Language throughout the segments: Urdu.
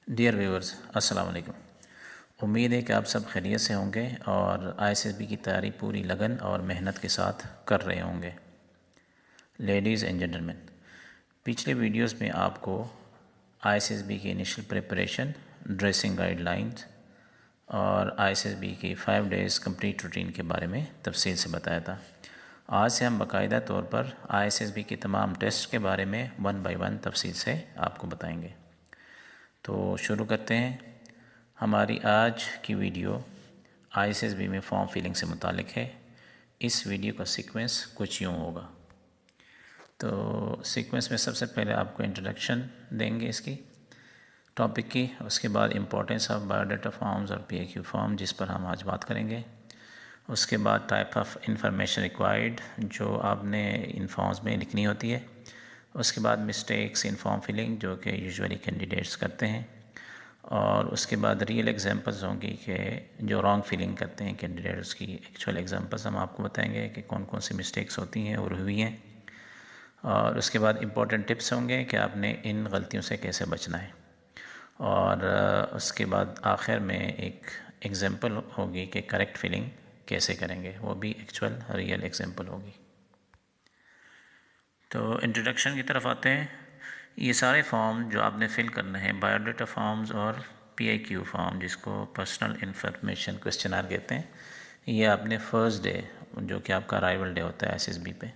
ڈیئر ویورز، السلام علیکم۔ امید ہے کہ آپ سب خیریت سے ہوں گے اور آئی ایس ایس بی کی تیاری پوری لگن اور محنت کے ساتھ کر رہے ہوں گے۔ لیڈیز اینڈ جنٹلمین، پچھلے ویڈیوز میں آپ کو آئی ایس ایس بی کی initial preparation, dressing guide lines اور آئی ایس ایس بی کی 5 ڈیز کمپلیٹ روٹین کے بارے میں تفصیل سے بتایا تھا۔ آج سے ہم باقاعدہ طور پر آئی ایس ایس بی کے تمام ٹیسٹ کے بارے میں 1 بائی 1 تفصیل سے آپ کو بتائیں گے۔ تو شروع کرتے ہیں۔ ہماری آج کی video I S S B میں فارم فلنگ سے متعلق ہے۔ اس ویڈیو کا سیکوینس کچھ یوں ہوگا۔ تو سیکوینس میں سب سے پہلے آپ کو انٹروڈکشن دیں گے اس کی ٹاپک کی، اس کے بعد importance of bio data forms اور پی اے کیو فارم جس پر ہم آج بات کریں گے۔ اس کے بعد ٹائپ آف انفارمیشن ریکوائرڈ جو آپ نے ان فارمز میں لکھنی ہوتی ہے۔ اس کے بعد مسٹیکس ان فارم فلنگ جو کہ یوزولی کینڈیڈیٹس کرتے ہیں، اور اس کے بعد ریئل ایگزامپلز ہوں گی کہ جو رانگ فلنگ کرتے ہیں کینڈیڈیٹس کی ایکچوئل ایگزامپلز ہم آپ کو بتائیں گے کہ کون کون سی مسٹیکس ہوتی ہیں اور ہوئی ہیں۔ اور اس کے بعد امپورٹنٹ ٹپس ہوں گے کہ آپ نے ان غلطیوں سے کیسے بچنا ہے، اور اس کے بعد آخر میں ایک ایگزامپل ہوگی کہ کریکٹ فلنگ کیسے کریں گے، وہ بھی ایکچوئل ریئل ایگزامپل ہوگی۔ تو انٹروڈکشن کی طرف آتے ہیں۔ یہ سارے فارم جو آپ نے فل کرنے ہیں، بایو ڈیٹا فارمز اور پی آئی کیو فارم جس کو پرسنل انفارمیشن کوسچنر کہتے ہیں، یہ آپ نے فرسٹ ڈے جو کہ آپ کا ارائیول ڈے ہوتا ہے ایس ایس بی پہ،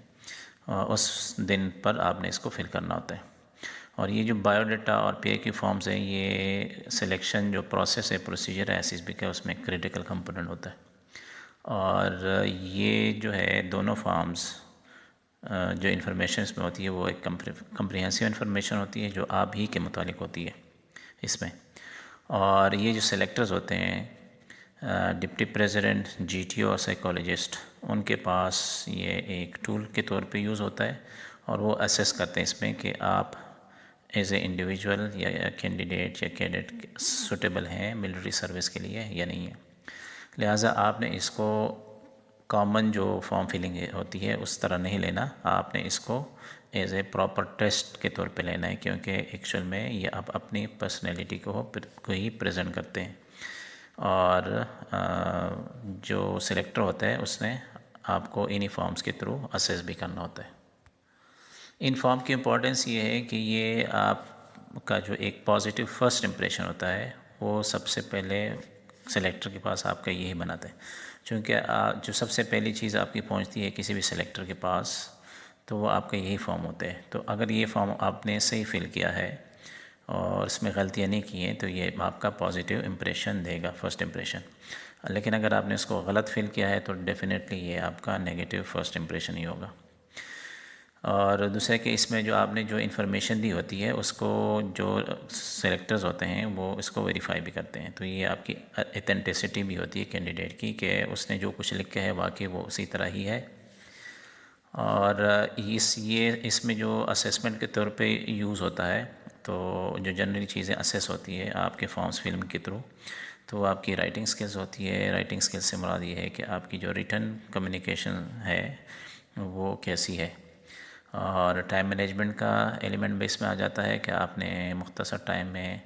اس دن پر آپ نے اس کو فل کرنا ہوتا ہے۔ اور یہ جو بایو ڈیٹا اور پی آئی کیو فارمز ہیں، یہ سلیکشن جو پروسیس ہے، پروسیجر ہے ایس ایس بی کا، اس میں کریٹیکل کمپوننٹ ہوتا ہے۔ اور یہ جو ہے دونوں فارمز جو انفارمیشن اس میں ہوتی ہے وہ ایک کمپریہنسو انفارمیشن ہوتی ہے جو آپ ہی کے متعلق ہوتی ہے اس میں۔ اور یہ جو سلیکٹرز ہوتے ہیں، deputy president, G T O اور سائیکالوجسٹ، ان کے پاس یہ ایک ٹول کے طور پہ یوز ہوتا ہے، اور وہ اسیس کرتے ہیں اس میں کہ آپ ایز اے انڈیویجول یا کینڈیڈیٹ یا کیڈٹ سوٹیبل ہیں ملٹری سروس کے لیے یا نہیں ہے۔ لہٰذا آپ نے اس کو کامن جو فارم فلنگ ہوتی ہے اس طرح نہیں لینا، آپ نے اس کو ایز اے پراپر ٹیسٹ کے طور پہ لینا ہے، کیونکہ ایکچوئل میں یہ آپ اپنی پرسنالٹی کو ہی پریزنٹ کرتے ہیں۔ اور جو سلیکٹر ہوتا ہے اس نے آپ کو انہی فارمز کے تھرو اسیس بھی کرنا ہوتا ہے۔ ان فارم کی امپورٹنس یہ ہے کہ یہ آپ کا جو ایک پازیٹیو فرسٹ امپریشن ہوتا ہے وہ سب سے پہلے سلیکٹر کے پاس آپ کا یہی بناتا ہے، چونکہ جو سب سے پہلی چیز آپ کی پہنچتی ہے کسی بھی سلیکٹر کے پاس تو وہ آپ کا یہی فارم ہوتا ہے۔ تو اگر یہ فارم آپ نے صحیح فل کیا ہے اور اس میں غلطیاں نہیں کی ہیں تو یہ آپ کا پازیٹیو امپریشن دے گا، فرسٹ امپریشن۔ لیکن اگر آپ نے اس کو غلط فل کیا ہے تو ڈیفینیٹلی یہ آپ کا نیگیٹیو فرسٹ امپریشن ہی ہوگا۔ اور دوسرے کہ اس میں جو آپ نے جو انفارمیشن دی ہوتی ہے اس کو جو سلیکٹرز ہوتے ہیں وہ اس کو ویریفائی بھی کرتے ہیں، تو یہ آپ کی ایتھینٹسٹی بھی ہوتی ہے کینڈیڈیٹ کی کہ اس نے جو کچھ لکھا ہے واقعی وہ اسی طرح ہی ہے۔ اور اس میں جو اسیسمنٹ کے طور پہ یوز ہوتا ہے، تو جو جنرلی چیزیں اسیس ہوتی ہے آپ کے فارمز فلم کے تھرو، تو آپ کی رائٹنگ سکلز ہوتی ہے۔ رائٹنگ سکلز سے مراد یہ ہے کہ آپ کی جو ریٹن کمیونیکیشن ہے وہ کیسی ہے، اور ٹائم مینجمنٹ کا ایلیمنٹ بھی اس میں آ جاتا ہے کہ آپ نے مختصر ٹائم میں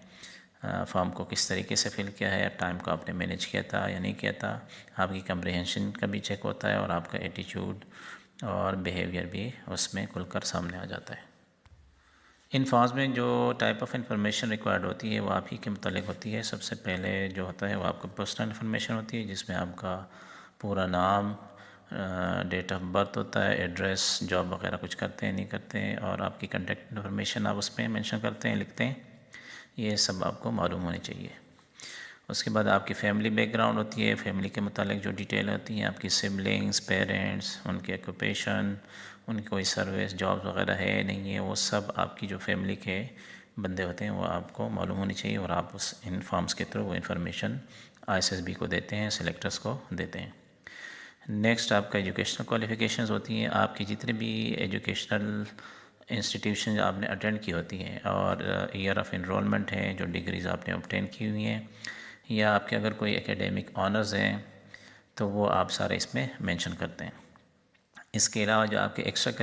فارم کو کس طریقے سے فل کیا ہے، ٹائم کو آپ نے مینیج کیا تھا یا نہیں کیا تھا۔ آپ کی کمپریہنشن کا بھی چیک ہوتا ہے، اور آپ کا ایٹیچیوڈ اور بیہیویئر بھی اس میں کھل کر سامنے آ جاتا ہے۔ ان فارمز میں جو ٹائپ آف انفارمیشن ریکوائرڈ ہوتی ہے وہ آپ ہی کے متعلق ہوتی ہے۔ سب سے پہلے جو ہوتا ہے وہ آپ کا پرسنل انفارمیشن ہوتی ہے، جس میں آپ کا پورا نام، ڈیٹ آف برتھ ہوتا ہے، ایڈریس، جاب وغیرہ کچھ کرتے ہیں نہیں کرتے ہیں، اور آپ کی کنٹیکٹ انفارمیشن آپ اس میں مینشن کرتے ہیں، لکھتے ہیں، یہ سب آپ کو معلوم ہونی چاہیے۔ اس کے بعد آپ کی فیملی بیک گراؤنڈ ہوتی ہے، فیملی کے متعلق جو ڈیٹیل ہوتی ہیں، آپ کی سبلنگز، پیرنٹس، ان کے آکوپیشن، ان کی کوئی سروس، جاب وغیرہ ہے نہیں ہے، وہ سب آپ کی جو فیملی کے بندے ہوتے ہیں وہ آپ کو معلوم ہونی چاہیے، اور آپ ان فارمز کے تھرو وہ information I S S B کو دیتے ہیں، سلیکٹرز کو دیتے ہیں۔ نیکسٹ آپ کا ایجوکیشنل کوالیفیکیشنز ہوتی ہیں، آپ کی جتنے بھی ایجوکیشنل انسٹیٹیوشن آپ نے اٹینڈ کی ہوتی ہیں، اور ایئر آف انرولمنٹ ہے، جو ڈگریز آپ نے obtain کی ہوئی ہیں، یا آپ کے اگر کوئی اکیڈیمک آنرز ہیں تو وہ آپ سارے اس میں مینشن کرتے ہیں۔ اس کے علاوہ جو آپ کے ایکسٹرا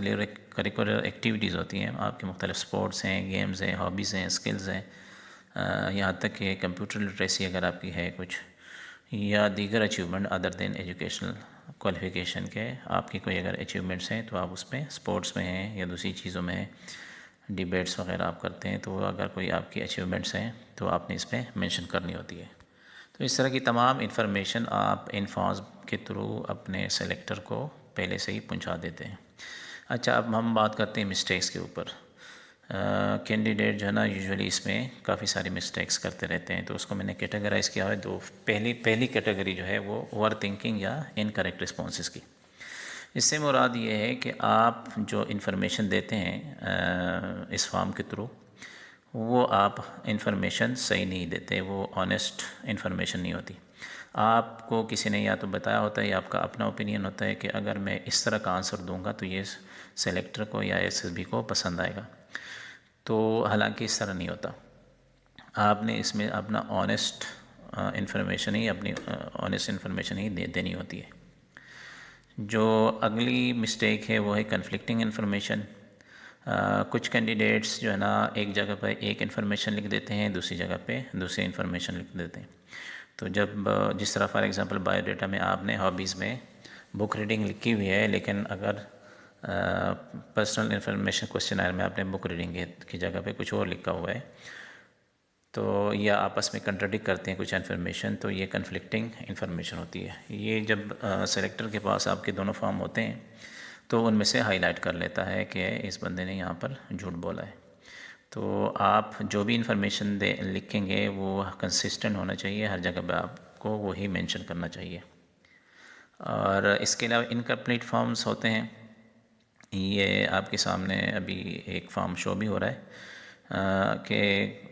کریکولر ایکٹیویٹیز ہوتی ہیں، آپ کے مختلف سپورٹس ہیں، گیمز ہیں، ہابیز ہیں، اسکلز ہیں، یہاں تک کہ کمپیوٹر لٹریسی اگر آپ کی ہے کچھ، یا دیگر اچیومنٹ ادر دین ایجوکیشنل کوالیفیکیشن کے، آپ کی کوئی اگر اچیومنٹس ہیں تو آپ اس میں اسپورٹس میں ہیں یا دوسری چیزوں میں ہیں، ڈیبیٹس وغیرہ آپ کرتے ہیں، تو اگر کوئی آپ کی اچیومنٹس ہیں تو آپ نے اس میں مینشن کرنی ہوتی ہے۔ تو اس طرح کی تمام انفارمیشن آپ ان فارمز کے تھرو اپنے سلیکٹر کو پہلے سے ہی پہنچا دیتے ہیں۔ اچھا، اب ہم بات کرتے ہیں مسٹیکس کے اوپر۔ کینڈیڈیٹ جو ہے نا یوزولی اس میں کافی ساری مسٹیکس کرتے رہتے ہیں، تو اس کو میں نے کیٹیگرائز کیا ہے دو۔ پہلی کیٹیگری جو ہے وہ اوور تھنکنگ یا انکریکٹ رسپانسز کی۔ اس سے مراد یہ ہے کہ آپ جو انفارمیشن دیتے ہیں اس فارم کے تھرو، وہ آپ انفارمیشن صحیح نہیں دیتے، وہ آنیسٹ انفارمیشن نہیں ہوتی۔ آپ کو کسی نے یا تو بتایا ہوتا ہے یا آپ کا اپنا اوپینین ہوتا ہے کہ اگر میں اس طرح کا آنسر دوں گا تو یہ سلیکٹر کو یا ایس ایس بی کو پسند آئے گا، تو حالانکہ اس طرح نہیں ہوتا۔ آپ نے اس میں اپنا آنیسٹ انفارمیشن ہی دینی ہوتی ہے۔ جو اگلی مسٹیک ہے وہ ہے کنفلکٹنگ انفارمیشن۔ کچھ کینڈیڈیٹس جو ہے نا ایک جگہ پہ ایک انفارمیشن لکھ دیتے ہیں، دوسری جگہ پہ دوسری انفارمیشن لکھ دیتے ہیں۔ تو جب جس طرح فار ایگزامپل بایو ڈیٹا میں آپ نے ہابیز میں بک ریڈنگ لکھی ہوئی ہے، لیکن اگر پرسنل انفارمیشن کوسچنائر میں آپ نے بک ریڈنگ کی جگہ پہ کچھ اور لکھا ہوا ہے، تو یا آپس میں کنٹراڈکٹ کرتے ہیں کچھ انفارمیشن، تو یہ کنفلکٹنگ انفارمیشن ہوتی ہے۔ یہ جب سلیکٹر کے پاس آپ کے دونوں فارم ہوتے ہیں تو ان میں سے ہائی لائٹ کر لیتا ہے کہ اس بندے نے یہاں پر جھوٹ بولا ہے۔ تو آپ جو بھی انفارمیشن لکھیں گے وہ کنسسٹنٹ ہونا چاہیے، ہر جگہ پہ آپ کو وہی مینشن کرنا چاہیے۔ اور اس کے علاوہ انکمپلیٹ فارمز ہوتے ہیں، یہ آپ کے سامنے ابھی ایک فارم شو بھی ہو رہا ہے کہ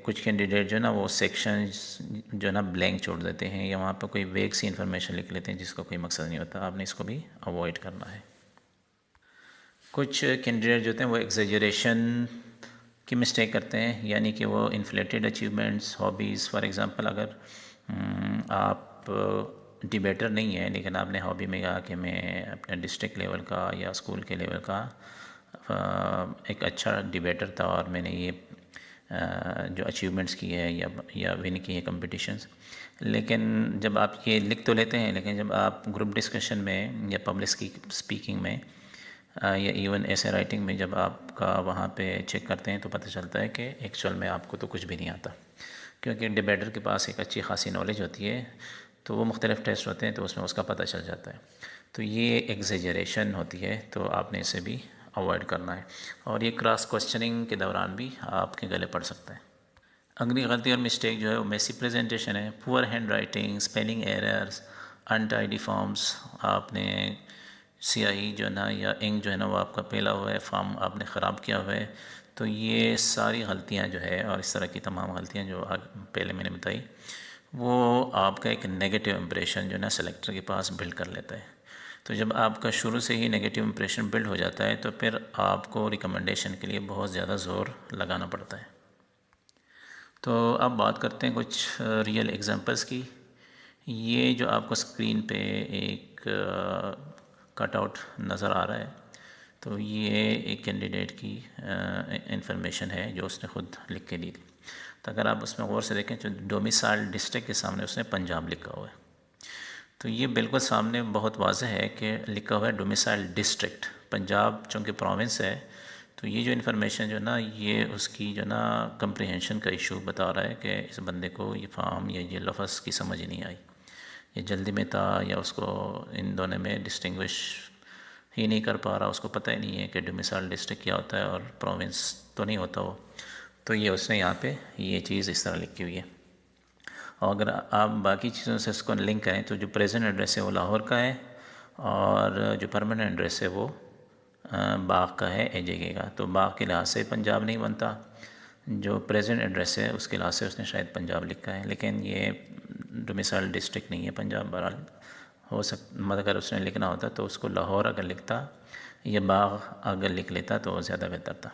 کچھ کینڈیڈیٹ جو ہے نا وہ سیکشنز جو ہے نا بلینک چھوڑ دیتے ہیں یا وہاں پہ کوئی ویگ سی انفارمیشن لکھ لیتے ہیں جس کا کوئی مقصد نہیں ہوتا۔ آپ نے اس کو بھی اوائڈ کرنا ہے۔ کچھ کینڈیڈیٹ جو ہوتے ہیں وہ ایگزیجریشن کی مسٹیک کرتے ہیں، یعنی کہ وہ inflated achievements, hobbies, for example اگر آپ ڈیبیٹر نہیں ہیں لیکن آپ نے ہابی میں کہا کہ میں اپنے ڈسٹرکٹ لیول کا یا اسکول کے لیول کا ایک اچھا ڈیبیٹر تھا اور میں نے یہ جو اچیومنٹس کی ہے یا ون کی ہے کمپٹیشنز، لیکن جب آپ یہ لکھ تو لیتے ہیں لیکن جب آپ گروپ ڈسکشن میں یا پبلک اسپیکنگ میں یا ایون ایسے رائٹنگ میں جب آپ کا وہاں پہ چیک کرتے ہیں تو پتہ چلتا ہے کہ ایکچوئل میں آپ کو تو کچھ بھی نہیں آتا، کیونکہ ڈیبیٹر کے پاس ایک اچھی خاصی نالج ہوتی ہے، تو وہ مختلف ٹیسٹ ہوتے ہیں تو اس میں اس کا پتہ چل جاتا ہے۔ تو یہ ایگزیجریشن ہوتی ہے، تو آپ نے اسے بھی اوائڈ کرنا ہے، اور یہ کراس کوسچننگ کے دوران بھی آپ کے گلے پڑ سکتا ہے۔ اگلی غلطی اور مسٹیک جو ہے وہ میسی پریزنٹیشن ہے، poor handwriting, spelling errors, untidy forms, آپ نے سیاہی جو ہے نا یا انک جو ہے نا وہ آپ کا پھیلا ہوا ہے، فارم آپ نے خراب کیا ہوا ہے، تو یہ ساری غلطیاں جو ہے اور اس طرح کی تمام غلطیاں جو پہلے میں نے بتائی، وہ آپ کا ایک نیگیٹو امپریشن جو ہے نا سلیکٹر کے پاس بلڈ کر لیتا ہے۔ تو جب آپ کا شروع سے ہی نیگیٹو امپریشن بلڈ ہو جاتا ہے تو پھر آپ کو ریکمنڈیشن کے لیے بہت زیادہ زور لگانا پڑتا ہے۔ تو اب بات کرتے ہیں کچھ ریئل ایگزامپلس کی۔ یہ جو آپ کو اسکرین پہ ایک کٹ آؤٹ نظر آ رہا ہے، تو یہ ایک کینڈیڈیٹ کی انفارمیشن ہے جو اس نے خود لکھ کے دی تھی۔ تو اگر آپ اس میں غور سے دیکھیں تو ڈومیسائل ڈسٹرکٹ کے سامنے اس نے پنجاب لکھا ہوا ہے، تو یہ بالکل سامنے بہت واضح ہے کہ لکھا ہوا ہے ڈومیسائل ڈسٹرکٹ، پنجاب چونکہ پروونس ہے، تو یہ جو انفارمیشن جو ہے نا یہ اس کی جو ہے نا کمپریہنشن کا ایشو بتا رہا ہے کہ اس بندے کو یہ فارم یا یہ لفظ کی سمجھ ہی نہیں آئی، یہ جلدی میں تھا یا اس کو ان دونوں میں ڈسٹنگوش ہی نہیں کر پا رہا، اس کو پتہ ہی نہیں ہے کہ ڈومیسائل ڈسٹرکٹ کیا ہوتا ہے اور پروونس تو نہیں ہوتا وہ، تو یہ اس نے یہاں پہ یہ چیز اس طرح لکھی ہوئی ہے۔ اور اگر آپ باقی چیزوں سے اس کو لنک کریں تو جو پریزنٹ ایڈریس ہے وہ لاہور کا ہے اور جو پرماننٹ ایڈریس ہے وہ باغ کا ہے، اے جے کے کا، تو باغ کے لحاظ سے پنجاب نہیں بنتا، جو پریزنٹ ایڈریس ہے اس کے لحاظ سے اس نے شاید پنجاب لکھا ہے، لیکن یہ ڈومیسائل ڈسٹرکٹ نہیں ہے پنجاب، بہرحال ہو مگر اگر اس نے لکھنا ہوتا تو اس کو لاہور اگر لکھتا یا باغ اگر لکھ لیتا تو زیادہ بہتر تھا۔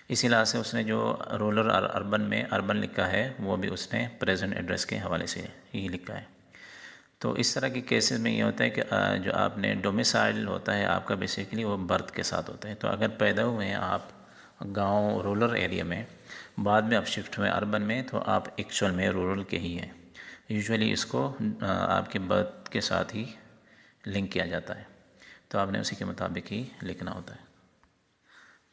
اسی لحاظ سے اس نے جو رورل اور اربن میں اربن لکھا ہے وہ بھی اس نے پریزنٹ ایڈریس کے حوالے سے ہی لکھا ہے۔ تو اس طرح کے کیسز میں یہ ہوتا ہے کہ جو آپ نے ڈومیسائل ہوتا ہے آپ کا بیسیکلی وہ برتھ کے ساتھ ہوتا ہے، تو اگر پیدا ہوئے ہیں آپ گاؤں رورل ایریا میں، بعد میں آپ شفٹ ہوئے اربن میں، تو آپ ایکچوئل میں رورل کے ہی ہیں. یوزولی اس کو آپ کے برتھ کے ساتھ ہی لنک کیا جاتا ہے، تو آپ نے اسی کے مطابق ہی لکھنا ہوتا ہے.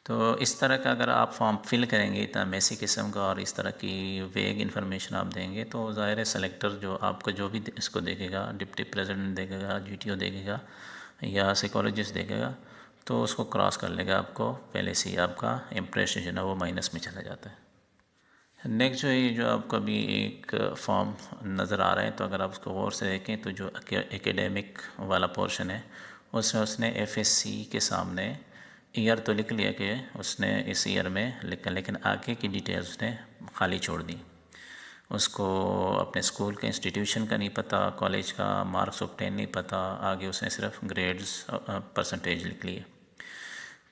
تو اس طرح کا اگر آپ فارم فل کریں گے اتنا میسی قسم کا اور اس طرح کی ویگ انفارمیشن آپ دیں گے، تو ظاہر ہے سلیکٹر جو آپ کو جو بھی اس کو دیکھے گا، ڈپٹی پریزیڈنٹ دیکھے گا، جی ٹی او دیکھے گا یا سائیکالوجسٹ دیکھے گا، تو اس کو کراس کر لے گا. آپ کو پہلے سے ہی آپ کا امپریشن جو ہے نا وہ مائنس میں چلا جاتا ہے. نیکسٹ جو ہے، جو آپ کو ابھی ایک فارم نظر آ رہا ہے، تو اگر آپ اس کو غور سے دیکھیں تو جو ایکیڈیمک والا پورشن ہے اس نے ایف ایس سی کے سامنے ایئر تو لکھ لیا کہ اس نے اس ایئر میں لکھا، لیکن آگے کی ڈیٹیلز اس نے خالی چھوڑ دی. اس کو اپنے اسکول کے انسٹیٹیوشن کا نہیں پتہ، کالج کا مارکس اوبٹین نہیں پتہ، آگے اس نے صرف گریڈز پرسنٹیج لکھ لیے.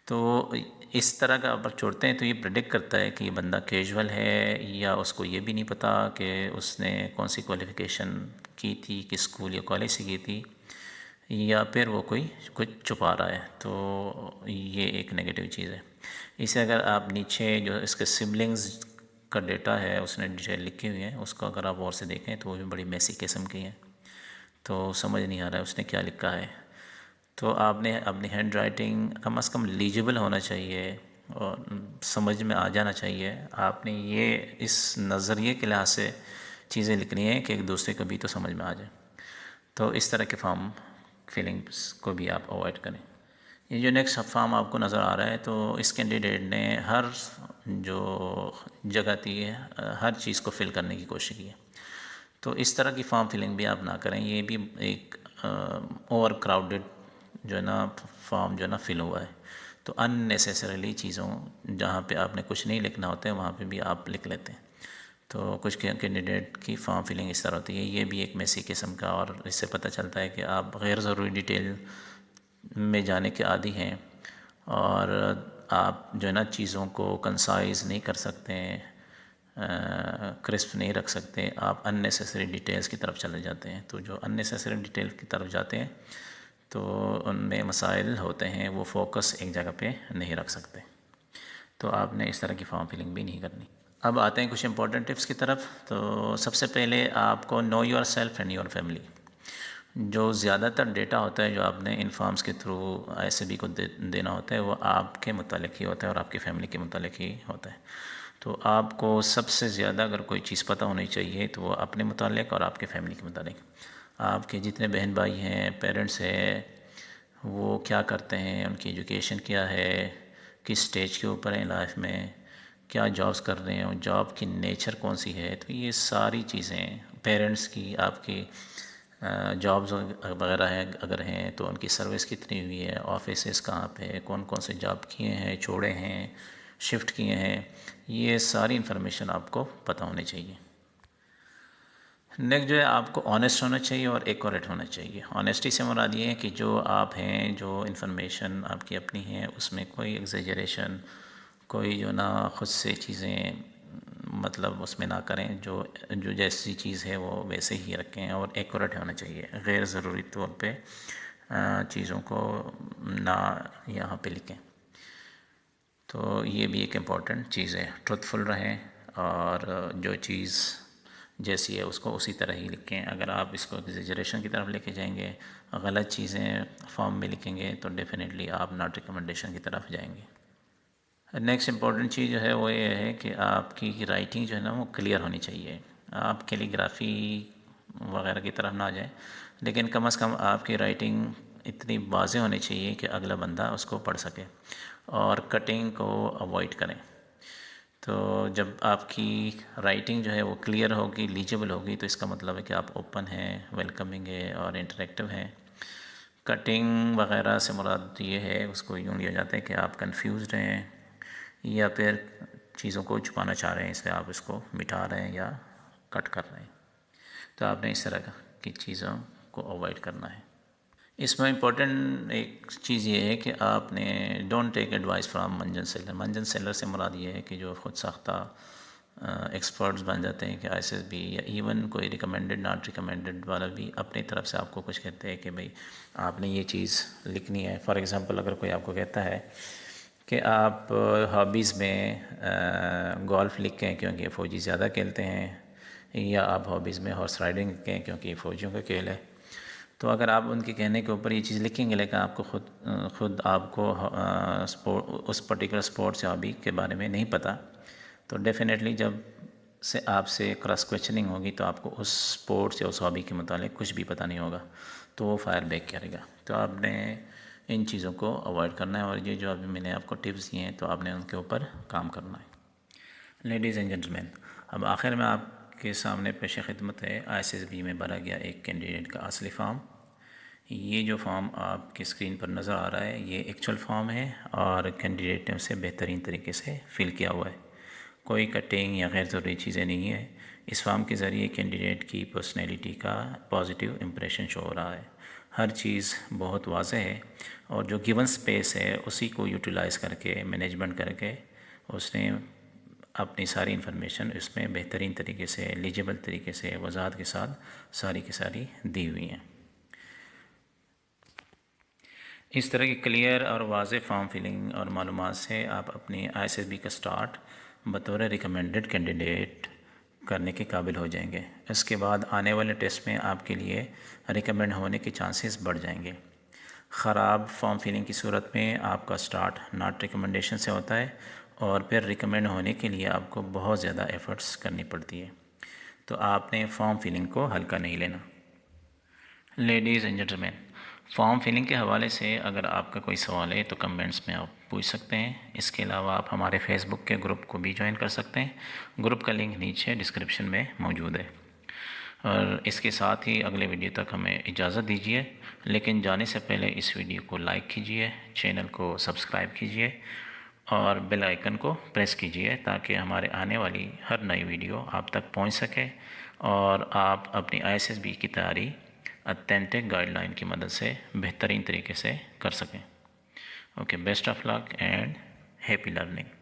تو اس طرح کا آپ چھوڑتے ہیں تو یہ پریڈکٹ کرتا ہے کہ یہ بندہ کیجول ہے، یا اس کو یہ بھی نہیں پتہ کہ اس نے کون سی کوالیفیکیشن کی تھی، کس اسکول یا کالج سے کی تھی، یا پھر وہ کوئی کچھ چھپا رہا ہے. تو یہ ایک نگیٹو چیز ہے. اسے اگر آپ نیچے جو اس کے سبلنگز کا ڈیٹا ہے اس نے ڈیٹیل لکھی ہوئی ہیں، اس کو اگر آپ غور سے دیکھیں تو وہ بھی بڑی میسی قسم کی ہیں، تو سمجھ نہیں آ رہا ہے اس نے کیا لکھا ہے. تو آپ نے اپنی ہینڈ رائٹنگ کم از کم لیجیبل ہونا چاہیے اور سمجھ میں آ جانا چاہیے. آپ نے یہ اس نظریے کے لحاظ سے چیزیں لکھنی ہیں کہ ایک دوسرے کو بھی تو سمجھ میں آ جائے. تو اس طرح کے فارم فلنگس کو بھی آپ اوائڈ کریں. یہ جو نیکسٹ فارم آپ کو نظر آ رہا ہے، تو اس کینڈیڈیٹ نے ہر جو جگہ تھی ہر چیز کو فل کرنے کی کوشش کی ہے. تو اس طرح کی فارم فلنگ بھی آپ نہ کریں. یہ بھی ایک اوور کراؤڈڈ جو ہے نا فارم جو ہے نا فل ہوا ہے. تو ان نیسیسریلی چیزوں جہاں پہ آپ نے کچھ نہیں لکھنا ہوتا ہے وہاں پہ بھی آپ لکھ لیتے ہیں. تو کچھ کینڈیڈیٹ کی فارم فلنگ اس طرح ہوتی ہے. یہ بھی ایک میسی قسم کا، اور اس سے پتہ چلتا ہے کہ آپ غیر ضروری ڈیٹیل میں جانے کے عادی ہیں، اور آپ جو ہے نا چیزوں کو کنسائز نہیں کر سکتے ہیں، کرسپ نہیں رکھ سکتے. آپ ان نیسیسری ڈیٹیلز کی طرف چلے جاتے ہیں. تو جو ان نیسیسری ڈیٹیل کی طرف جاتے ہیں تو ان میں مسائل ہوتے ہیں، وہ فوکس ایک جگہ پہ نہیں رکھ سکتے. تو آپ نے اس طرح کی فارم فلنگ بھی نہیں کرنی. اب آتے ہیں کچھ امپورٹنٹ ٹپس کی طرف. تو سب سے پہلے آپ کو know yourself and your family. جو زیادہ تر ڈیٹا ہوتا ہے جو آپ نے ان فارمز کے تھرو آئی ایس بی کو دینا ہوتا ہے، وہ آپ کے متعلق ہی ہوتا ہے اور آپ کی فیملی کے متعلق ہی ہوتا ہے. تو آپ کو سب سے زیادہ اگر کوئی چیز پتہ ہونی چاہیے تو وہ اپنے متعلق اور آپ کے فیملی کے متعلق. آپ کے جتنے بہن بھائی ہیں، پیرنٹس ہیں، وہ کیا کرتے ہیں، ان کی ایجوکیشن کیا ہے، کس سٹیج کے اوپر ہیں لائف میں، کیا جابس کر رہے ہیں، جاب کی نیچر کون سی ہے. تو یہ ساری چیزیں پیرنٹس کی، آپ کی جابز وغیرہ ہیں اگر ہیں تو ان کی سروس کتنی ہوئی ہے، آفیسز کہاں پہ، کون کون سے جاب کیے ہیں، چھوڑے ہیں، شفٹ کیے ہیں، یہ ساری انفارمیشن آپ کو پتہ ہونی چاہیے. نیکسٹ جو ہے آپ کو آنیسٹ ہونا چاہیے اور ایکوریٹ ہونا چاہیے. آنیسٹی سے مراد یہ ہے کہ جو آپ ہیں، جو انفارمیشن آپ کی اپنی ہیں، اس میں کوئی ایگزیجریشن، کوئی جو نا خود سے چیزیں مطلب اس میں نہ کریں. جو جیسی چیز ہے وہ ویسے ہی رکھیں، اور ایکوریٹ ہونا چاہیے. غیر ضروری طور پہ چیزوں کو نہ یہاں پہ لکھیں. تو یہ بھی ایک امپورٹنٹ چیز ہے. ٹروتھفل رہیں اور جو چیز جیسی ہے اس کو اسی طرح ہی لکھیں. اگر آپ اس کو ایگزیجریشن کی طرف لے کے جائیں گے، غلط چیزیں فارم میں لکھیں گے، تو ڈیفینیٹلی آپ ناٹ ریکمنڈیشن کی طرف جائیں گے. نیکسٹ امپورٹنٹ چیز جو ہے وہ یہ ہے کہ آپ کی رائٹنگ جو ہے نا وہ کلیئر ہونی چاہیے. آپ کیلی گرافی وغیرہ کی طرف نہ جائیں، لیکن کم از کم آپ کی رائٹنگ اتنی واضح ہونی چاہیے کہ اگلا بندہ اس کو پڑھ سکے. اور کٹنگ کو اوائڈ کریں. تو جب آپ کی رائٹنگ جو ہے وہ کلیئر ہوگی، لیجیبل ہوگی، تو اس کا مطلب ہے کہ آپ اوپن ہیں، ویلکمنگ ہے اور انٹریکٹیو ہیں. کٹنگ وغیرہ سے مراد یہ ہے، اس کو یوں لیا جاتا ہے کہ آپ کنفیوزڈ ہیں یا پھر چیزوں کو چھپانا چاہ رہے ہیں، اس لیے آپ اس کو مٹا رہے ہیں یا کٹ کر رہے ہیں. تو آپ نے اس طرح کی چیزوں کو اوائڈ کرنا ہے. اس میں امپورٹنٹ ایک چیز یہ ہے کہ آپ نے ڈونٹ ٹیک ایڈوائس فرام منجن سیلر. منجن سیلر سے مراد یہ ہے کہ جو خود ساختہ ایکسپرٹس بن جاتے ہیں کہ آئی ایس ایس بی یا ایون کوئی ریکمینڈڈ ناٹ ریکمینڈڈ والا بھی اپنی طرف سے آپ کو کچھ کہتے ہیں کہ بھئی آپ نے یہ چیز لکھنی ہے. فار ایگزامپل اگر کوئی آپ کو کہتا ہے کہ آپ ہابیز میں گولف لکھیں کیونکہ فوجی زیادہ کھیلتے ہیں، یا آپ ہابیز میں ہارس رائڈنگ لکھیں کیونکہ یہ فوجیوں کا کھیل ہے. تو اگر آپ ان کے کہنے کے اوپر یہ چیز لکھیں گے لیکن آپ کو خود آپ کو اس پرٹیکولر اسپورٹس یا ہابی کے بارے میں نہیں پتہ، تو ڈیفینیٹلی جب سے آپ سے کراس کویشچننگ ہوگی تو آپ کو اس اسپورٹس یا اس ہابی کے متعلق کچھ بھی پتہ نہیں ہوگا، تو وہ فائر بیک کرے گا. تو آپ نے ان چیزوں کو اوائڈ کرنا ہے، اور یہ جو ابھی میں نے آپ کو ٹپس دیے ہیں تو آپ نے ان کے اوپر کام کرنا ہے. لیڈیز اینڈ جینٹلمین، اب آخر میں آپ کے سامنے پیش خدمت ہے ISSB میں بھرا گیا ایک کینڈیڈیٹ کا اصلی فارم. یہ جو فارم آپ کی اسکرین پر نظر آ رہا ہے یہ ایکچوئل فارم ہے، اور کینڈیڈیٹ نے اسے بہترین طریقے سے فل کیا ہوا ہے. کوئی کٹنگ یا غیر ضروری چیزیں نہیں ہیں. اس فارم کے ذریعے کینڈیڈیٹ کی پرسنالٹی کا پازیٹیو امپریشن شو ہو رہا ہے. ہر چیز بہت واضح ہے، اور جو گیون سپیس ہے اسی کو یوٹیلائز کر کے مینجمنٹ کر کے اس نے اپنی ساری انفارمیشن اس میں بہترین طریقے سے ایلیجیبل طریقے سے وضاحت کے ساتھ ساری کی ساری دی ہوئی ہیں. اس طرح کی کلیئر اور واضح فارم فلنگ اور معلومات سے آپ اپنی ISSB کا سٹارٹ بطور ریکمینڈڈ کینڈیڈیٹ کرنے کے قابل ہو جائیں گے. اس کے بعد آنے والے ٹیسٹ میں آپ کے لیے ریکمینڈ ہونے کے چانسز بڑھ جائیں گے. خراب فارم فلنگ کی صورت میں آپ کا سٹارٹ ناٹ ریکمنڈیشن سے ہوتا ہے، اور پھر ریکمینڈ ہونے کے لیے آپ کو بہت زیادہ ایفرٹس کرنی پڑتی ہے. تو آپ نے فارم فلنگ کو ہلکا نہیں لینا. Ladies and gentleman, form filling کے حوالے سے اگر آپ کا کوئی سوال ہے تو کمنٹس میں آپ پوچھ سکتے ہیں. اس کے علاوہ آپ ہمارے فیس بک کے گروپ کو بھی جوائن کر سکتے ہیں. گروپ کا لنک نیچے ڈسکرپشن میں موجود ہے. اور اس کے ساتھ ہی اگلے ویڈیو تک ہمیں اجازت دیجیے، لیکن جانے سے پہلے اس ویڈیو کو لائک کیجیے، چینل کو سبسکرائب کیجیے اور بیل آئیکن کو پریس کیجیے تاکہ ہمارے آنے والی ہر نئی ویڈیو آپ تک پہنچ سکے، اور آپ اپنی ISSB کی تیاری اتھینٹک گائیڈ لائن کی مدد سے بہترین طریقے سے کر سکیں. Okay, best of luck and happy learning.